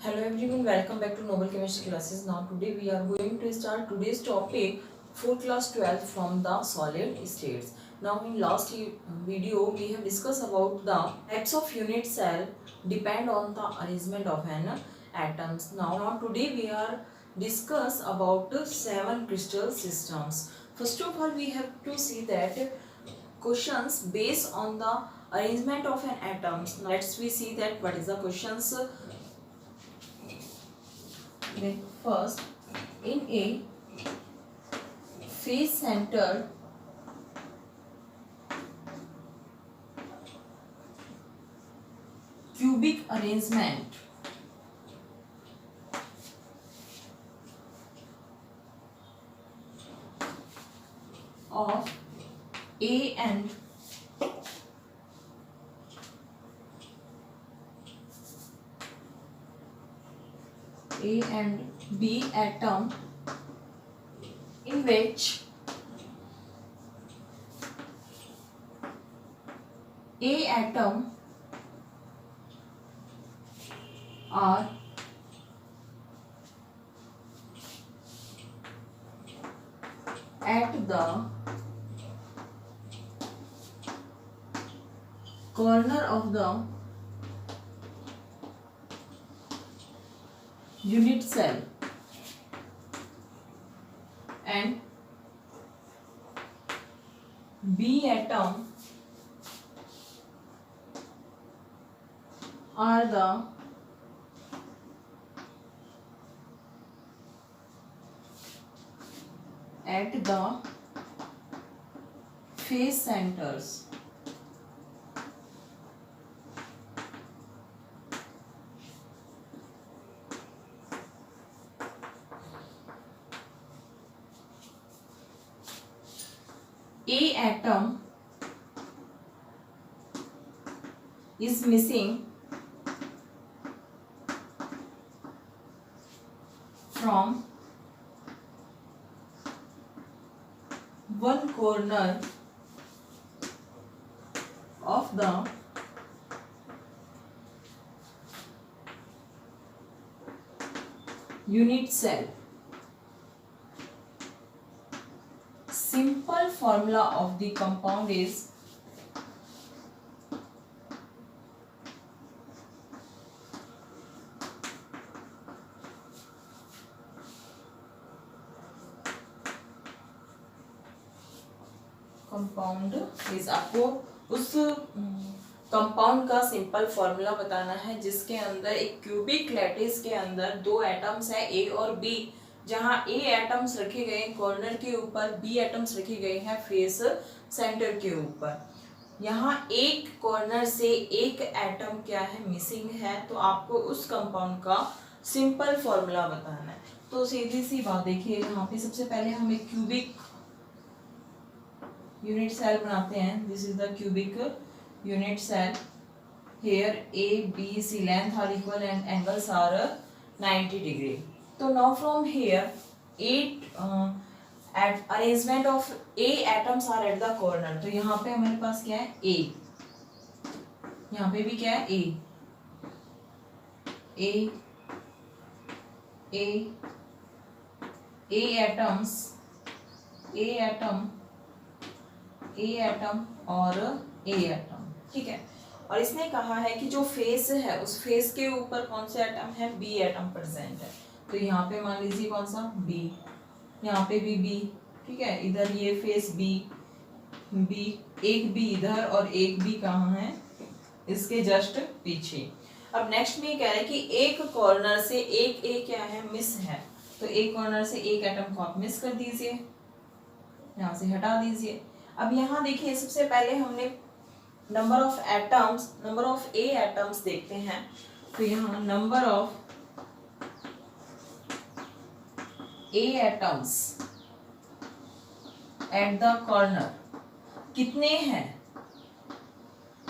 Hello everyone, welcome back to Noble Chemistry classes. Now today we are going to start today's topic for class 12 from the solid states. Now in last video we have discussed about the types of unit cell depend on the arrangement of an atoms. Now today we are discuss about 7 crystal systems. First of all we have to see that questions based on the arrangement of an atoms. Now let's we see that what is the questions. Then first, in a face-centered cubic arrangement of A and B atom, in which A atom are at the corner of the unit cell and B atom are the at the face centers. A atom is missing from one corner of the unit cell. Simple formula of the compound is आपको उस compound का simple formula बताना है जिसके अंदर एक cubic lattice के अंदर दो एटम्स है ए और बी, जहां ए एटम्स रखे गए कॉर्नर के ऊपर, बी एटम्स रखे गए हैं फेस सेंटर के ऊपर। यहाँ एक कॉर्नर से एक एटम क्या है, मिसिंग है, तो आपको उस कंपाउंड का सिंपल फॉर्मूला बताना है। तो सीधी सी बात देखिए, यहाँ पे सबसे पहले हम एक क्यूबिक यूनिट सेल बनाते हैं। This is the cubic unit cell. Here A B C length are equal and angles are 90 degree. तो now from here at arrangement of a atoms are at the corner. तो यहाँ पे हमारे पास क्या है, ए, यहाँ पे भी क्या है, ए ए ए ए एटम्स, ए एटम, ए एटम और ए एटम, ठीक है। और इसने कहा है कि जो फेस है उस फेस के ऊपर कौन से एटम है, बी एटम प्रेजेंट है। तो यहाँ पे मान लीजिए कौन सा, बी, यहाँ पे भी बी, ठीक है। इधर ये फेस बी, बी, एक बी इधर और एक बी कहाँ है, इसके जस्ट पीछे। अब नेक्स्ट में कह रहे हैं कि एक कॉर्नर से एक ए क्या है, मिस है। तो एक कॉर्नर से एक एटम को आप मिस कर दीजिए, यहाँ से हटा दीजिए। अब यहाँ देखिए, सबसे पहले हमने number of atoms, number of a atoms देखते हैं। तो यहाँ number of a atoms eight the corner कितने हैं,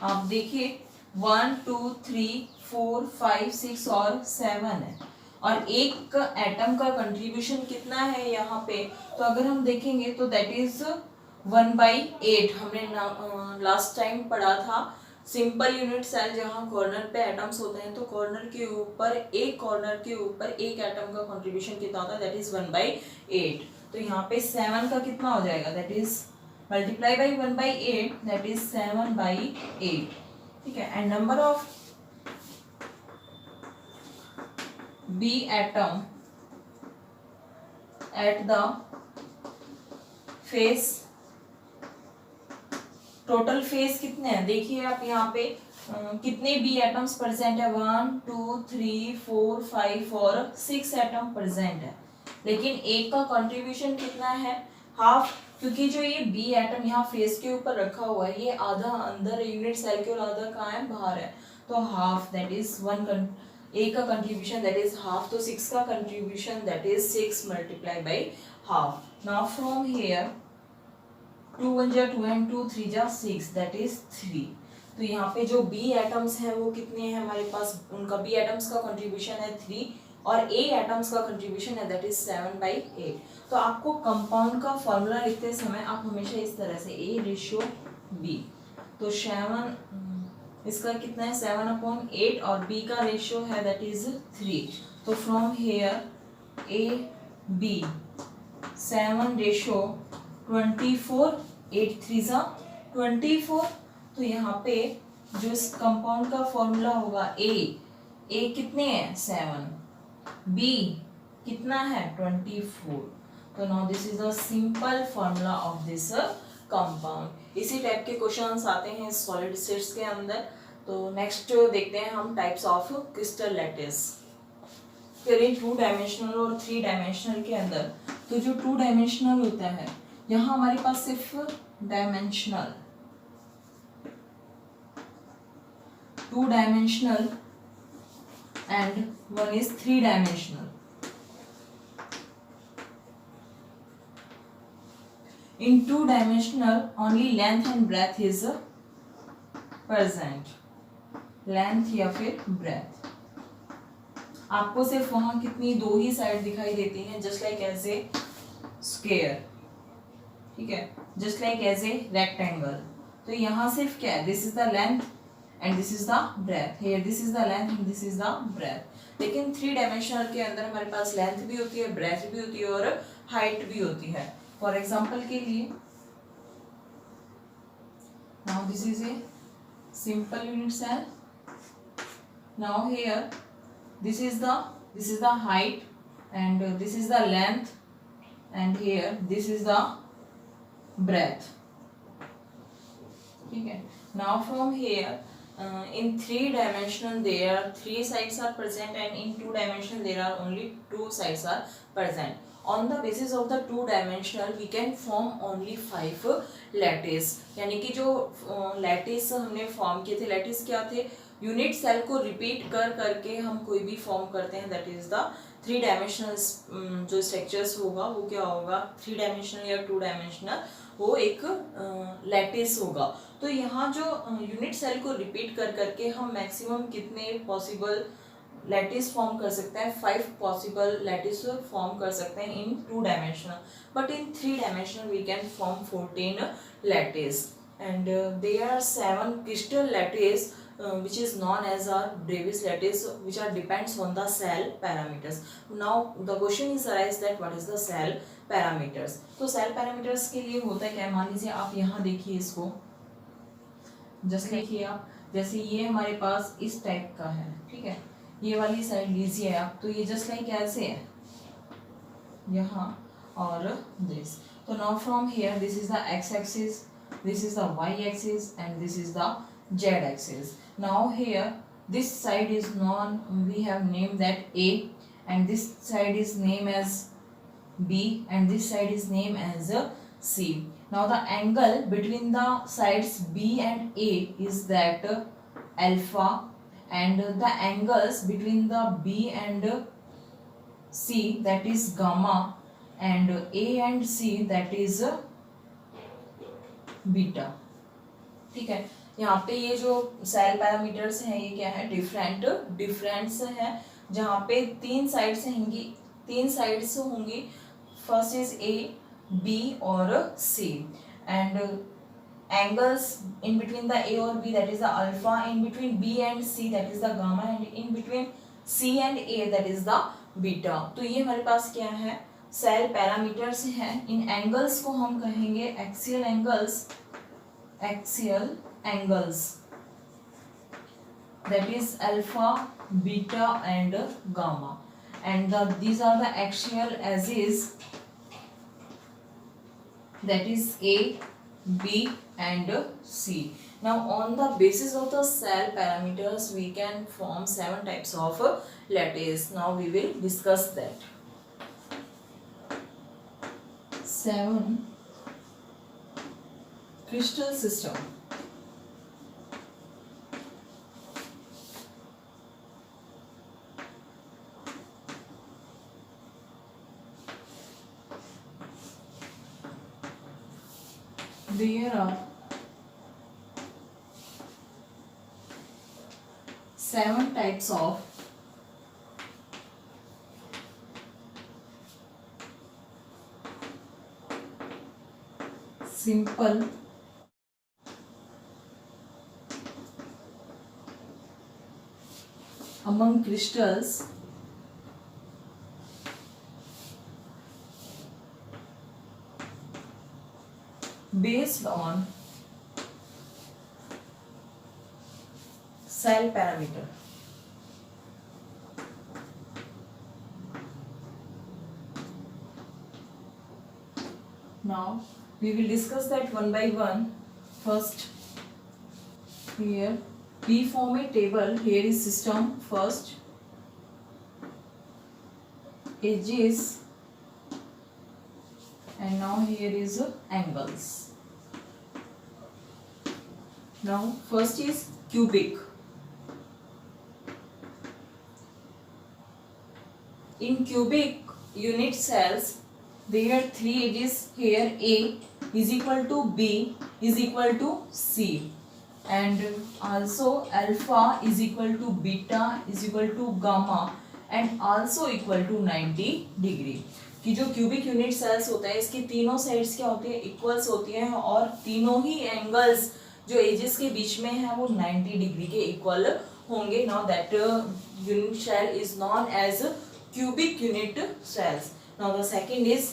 आप देखिए 1 2 3 4 5 6 और 7 है। और एक एटम का कंट्रीब्यूशन कितना है यहाँ पे, तो अगर हम देखेंगे तो दैट इज 1/8। हमने लास्ट टाइम पढ़ा था सिंपल यूनिट सेल जहाँ कॉर्नर पे एटम्स होते हैं, तो कॉर्नर के ऊपर एक एटम का कंट्रीब्यूशन कितना होता है, दैट इज 1/8। तो यहाँ पे 7 का कितना हो जाएगा, that is multiply by 1/8, that is 7/8। ठीक है। And number of B atom at the face, total face कितने हैं देखिए आप यहाँ पे कितने बी एटम्स प्रेजेंट है, 1 2 3 4 5 और 6 एटम प्रेजेंट है। लेकिन एक का कंट्रीब्यूशन कितना है, हाफ, क्योंकि जो ये बी एटम यहाँ फेस के ऊपर रखा हुआ है, ये आधा अंदर यूनिट सेल के और आधा कहाँ है, बाहर है। तो हाफ दैट इज ए का कंट्रीब्यूशन दैट इज हाफ, तो 6 का contribution that is 6 multiply by half. Now from hair 2 1 जा 2 and 2 3 जा 6, दैट इज 3। तो यहाँ पे जो बी एटम्स हैं वो कितने हैं हमारे पास, उनका बी एटम्स का कंट्रीब्यूशन है 3 और ए एटम्स का कंट्रीब्यूशन है दैट इज 7/8। तो आपको कंपाउंड का फॉर्मूला लिखते समय आप हमेशा इस तरह से A/B, तो 7 इसका कितना है 7/8 और B का रेशियो है दैट इज 3। तो फ्रॉम हेयर AB 7/24, 8 3 जा 24। तो यहाँ पे जो इस कंपाउंड का फॉर्मूला होगा ए कितने हैं 7, बी कितना है 24। तो now this is the simple formula of this compound. इसी टाइप के क्वेश्चंस आते हैं सॉलिड स्टेट्स के अंदर। तो नेक्स्ट देखते हैं हम टाइप्स ऑफ क्रिस्टल लैटिस। फिर इन 2 डायमेंशनल और 3 डायमेंशनल के अंदर, तो जो 2 डायमेंशनल होता है यहाँ हमारे पास सिर्फ dimensional 2 dimensional and one is 3 dimensional. In 2 dimensional only length and breadth is present, length या फिर breadth। आपको सिर्फ वहां कितनी 2 ही साइड दिखाई देती हैं, just like as a square, ठीक है, just like as a rectangle। तो यहाँ सिर्फ क्या है, this is the length and this is the breadth, here this is the length and this is the breadth। लेकिन 3 डायमेंशनल के अंदर हमारे पास लेंथ भी होती है, ब्रेथ भी होती है और हाइट भी होती है। फॉर एग्जांपल के लिए now this is a simple unit cell, now here this is the height and this is the length and here this is the breadth, ठीक है। now from here in 3 dimensional there are 3 sides are present and in 2 dimensional there are only 2 sides are present। on the basis of the 2 dimensional we can form only 5 lattice, यानी कि जो lattice हमने form किए थे, lattice क्या थे, unit cell को repeat कर करके हम कोई भी फॉर्म करते हैं, दैट इज द 3 डायमेंशनल जो स्ट्रक्चर्स होगा वो क्या होगा, 3 डायमेंशनल या 2 डायमेंशनल, वो एक लैटिस होगा। तो यहाँ जो यूनिट सेल को रिपीट कर करके हम मैक्सिमम कितने पॉसिबल लैटिस फॉर्म कर सकते हैं, 5 पॉसिबल लैटिस फॉर्म कर सकते हैं in 2 dimensional, but in 3 dimensional we can form 14 lattice and there are 7 crystal lattice which is known as a Davis lattice, which are depends on the cell parameters। now the question is arise that what is the cell parameters। तो cell parameters के लिए होता है क्या, मान लीजिए आप यहाँ देखिए इसको, जस्ट देखिए आप, जैसे ये हमारे पास इस टाइप का है, ठीक है, ये वाली साइड लीजिए आप, तो ये जस्ट लाइक ऐसे है यहाँ और दिस। तो now from here this is the x axis, this is the y axis and this is the z axis। now here this side is known, we have named that A and this side is named as B and this side is named as C। now the angle between the sides B and A is that alpha and the angles between the B and C that is gamma and A and C that is beta, ठीक है। यहाँ पे ये जो cell parameters हैं ये क्या है, डिफरेंस है, जहाँ पे 3 साइड्स होंगी, फर्स्ट इज A, B और C and angles in between the A or B, that is the alpha, in between B and C, that is the gamma, and in between C and A, that is the beta. तो ये हमारे पास क्या है, cell parameters हैं. इन angles को हम कहेंगे axial angles, axial angles, that is alpha, beta and gamma, and these are the axial axes, that is A, B and C. Now on the basis of the cell parameters we can form 7 types of lattice. Now we will discuss that. 7 crystal system. There are 7 types of simple among crystals based on cell parameter. Now we will discuss that one by one. First, here we form a table. Here is system first, edges, and now here is angles. Now first is cubic. In cubic unit cells there are 3 edges. Here A is equal to B is equal to C, and also alpha is equal to beta is equal to gamma and also equal to 90 degree. कि जो cubic unit sales होता है इसकी तीनों sides क्या होती है, equals होती हैं, और तीनों ही एंगल्स जो एजेस के बीच में है वो 90 डिग्री के इक्वल होंगे. Now that unit cell is known as cubic unit cells. Now the second is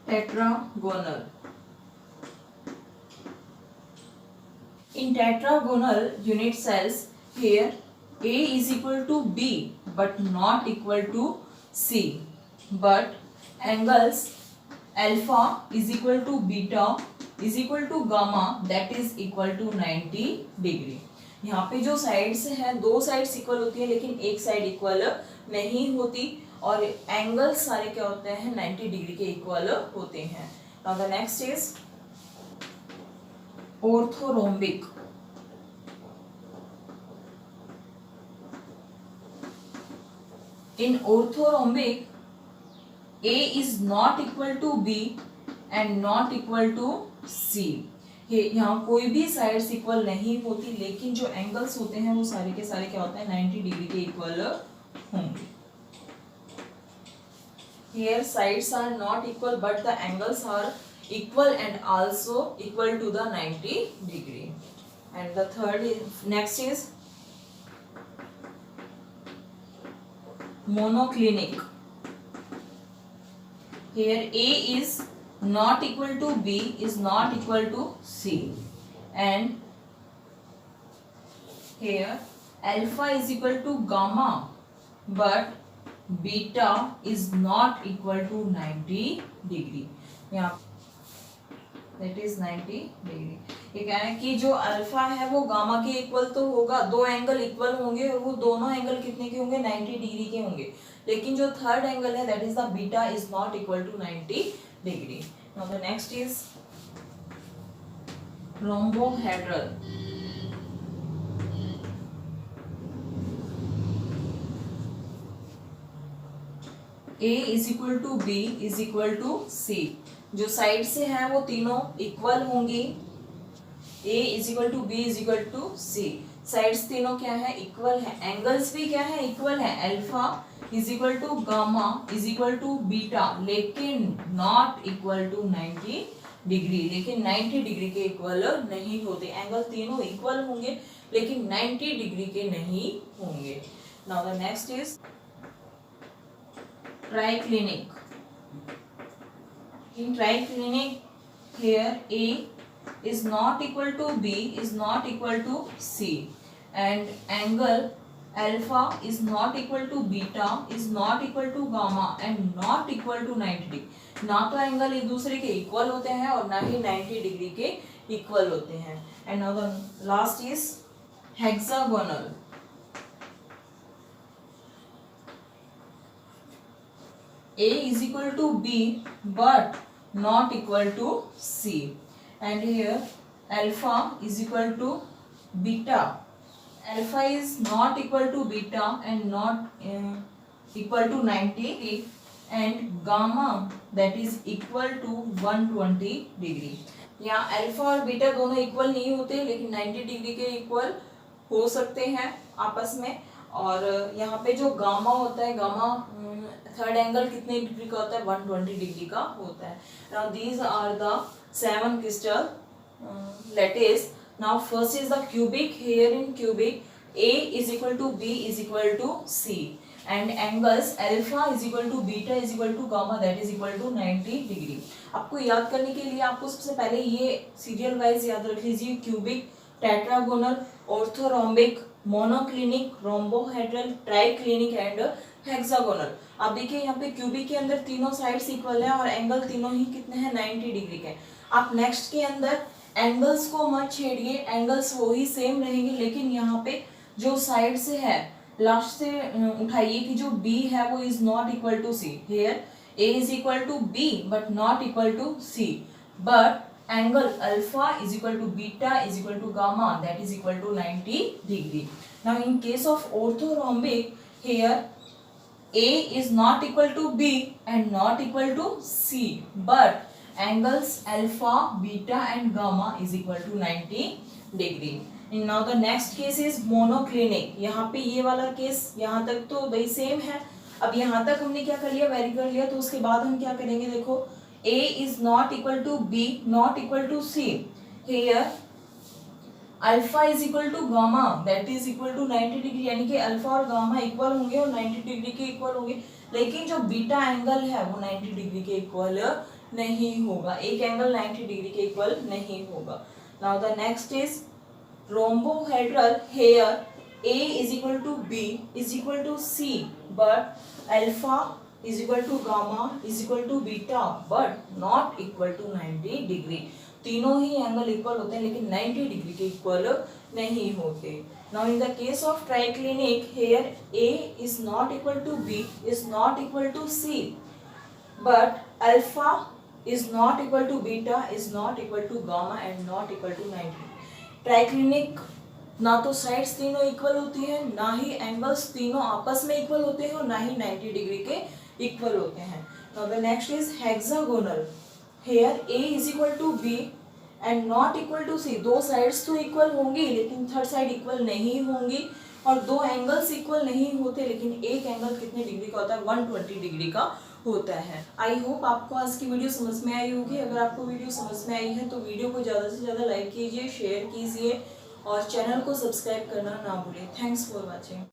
tetragonal. In tetragonal unit cells, here A is equal to B but not equal to C, but angles alpha is equal to beta is equal to gamma, that is equal to 90 degree. यहाँ पे जो sides हैं, 2 sides equal होती है लेकिन एक side equal नहीं होती, और एंगल्स सारे क्या होते हैं 90 डिग्री के इक्वल होते हैं. Now the next is orthorhombic. In orthorhombic A is not equal to B and not equal to C. यहाँ कोई भी साइड्स इक्वल नहीं होती लेकिन जो एंगल्स होते हैं वो सारे के सारे क्या होते हैं 90 डिग्री के इक्वल होंगे. Here sides are not equal but the angles are equal and also equal to the 90 degree. And the third is, next is monoclinic. Here A is not equal to B is not equal to C, and here alpha is equal to gamma but beta is not equal to 90 degree. यहाँ that is 90 degree. ये कह रहे हैं कि जो alpha है वो gamma के इक्वल तो होगा, 2 एंगल इक्वल होंगे और वो दोनों एंगल कितने के होंगे 90 डिग्री के होंगे, लेकिन जो थर्ड एंगल है that is the beta is not equal to 90 degree. Now the next is rhombohedral. A is equal to B is equal to C. जो साइड से हैं वो तीनों इक्वल होंगी. A is equal to B is equal to C. Sides तीनों क्या है equal है, एंगल्स भी क्या है इक्वल है. Alpha is equal to gamma is equal to beta लेकिन नॉट इक्वल टू 90 डिग्री, लेकिन 90 डिग्री के इक्वल नहीं होते। एंगल तीनों इक्वल होंगे लेकिन 90 डिग्री के नहीं होंगे। Now the next is triclinic. In triclinic, here A is not equal to B is not equal to C, and angle alpha is not equal to beta is not equal to gamma and not equal to 90 degree। ना तो angle एक दूसरे के equal होते हैं और ना ही 90 degree के इक्वल होते हैं। And now the last is hexagonal. A is equal to B but not equal to C, and here alpha is equal to beta. Alpha is not equal to beta and not equal to 90, and gamma that is equal to 120 degree। यहाँ alpha और beta दोनों equal नहीं होते लेकिन 90 degree के equal हो सकते हैं आपस में। और यहाँ पे जो गामा होता है, गामा थर्ड एंगल कितने डिग्री का होता है, 120 डिग्री का होता है। Now these are the 7 crystal lattice. Now first is the cubic. Here in cubic A is equal to B is equal to C, and angles alpha is equal to beta is equal to gamma that is equal to 90 degree. आपको याद करने के लिए आपको सबसे पहले ये serial wise याद रख लीजिए। Cubic, tetragonal, orthorhombic, monoclinic, rhombohedral, triclinic and hexagonal. आप देखिए यहाँ पे क्यूबिक के अंदर तीनों साइड्स इक्वल है और एंगल तीनों ही कितने हैं, 90 डिग्री के। आप नेक्स्ट के अंदर एंगल्स को मत छेड़िए, एंगल्स वो ही सेम रहेंगे, लेकिन यहाँ पे जो साइड से है लास्ट से उठाइए कि जो B है वो is not equal to C। Here A is equal to B but not equal to C, but angle alpha is equal to beta is equal to gamma that is equal to 90 degree। Now in case of orthorhombic, here A is not equal to B and not equal to C, but angles alpha, beta and gamma is equal to 90 degree। And now the next case is monoclinic। यहाँ पे ये वाला case यहाँ तक तो भाई same है। अब यहाँ तक हमने क्या कर लिया, वेरी कर लिया। तो उसके बाद हम क्या करेंगे, देखो A is not equal to B not equal to C। Here alpha is equal to gamma that is equal to 90 degree, यानी कि अल्फा और गामा इक्वल होंगे और 90 डिग्री के इक्वल होंगे, लेकिन जो बीटा एंगल है वो 90 डिग्री के इक्वल नहीं होगा। एक एंगल 90 डिग्री के इक्वल नहीं होगा। Now the next is rhombohedral. Here A is equal to B is equal to C, but alpha is equal to gamma is equal to beta but not equal to 90 degree. तीनों ही angle equal होते हैं लेकिन 90 degree के equal नहीं होते। Now in the case of triclinic, here A is not equal to B is not equal to C, but alpha is not equal to beta is not equal to gamma and not equal to 90। Triclinic ना तो sides तीनों equal होती है, ना ही angles तीनों आपस में equal होते हैं और ना ही 90 डिग्री के इक्वल होते हैं। Now the next is hexagonal. Here A is equal to B and not equal to C। दो साइड्स तो इक्वल होंगी लेकिन थर्ड साइड इक्वल नहीं होंगी, और दो एंगल्स इक्वल नहीं होते लेकिन एक एंगल कितने डिग्री का होता है, 120 डिग्री का होता है। आई होप आपको आज की वीडियो समझ में आई होगी। अगर आपको वीडियो समझ में आई है तो वीडियो को ज़्यादा से ज़्यादा लाइक कीजिए, शेयर कीजिए और चैनल को सब्सक्राइब करना ना भूलें। Thanks for watching.